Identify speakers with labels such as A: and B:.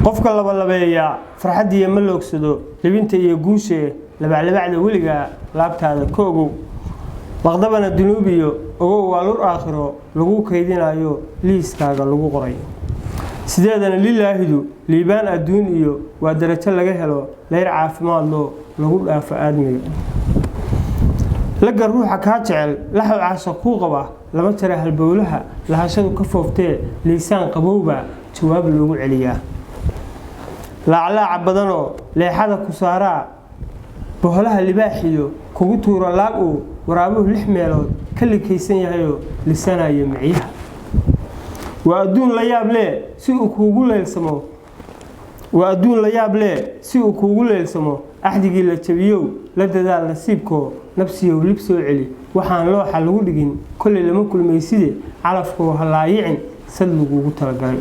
A: qofka laba-labeeya farxadii ma loogsado libinta iyo guushe labaclabacda weliga laabtaada ka ogow laqdabana dunuubiyo ogow waa lur aakhiro lagu kaydinayo liiskaaga lagu qoray sideedana lilaahidu liibaan adduun iyo waa darajo laga helo leer caafimaad loo lagu dhaafo aadmiga laga ruuxa ka jecel laxaw caasha ku qaba lama tira halbowlaha lahashadu ka fooftee liisaan qabowba jawaab loogu celiyaa laclaaca badanoo leexada ku saaraa boholaha libaaxiyo kugu tuura laag uu waraabuhu 6 meelood ka likaysan yahayo lisanayo maciyaha waa adduun la yaab leh si uu kuugu leelsamo axdigii la jabiyow la dadaal nasiibko nafsiyow lib soo celi waxaan looxa lagu dhigin kulli lama kulmayside calafkoo halaayicin sad lagugu talagalay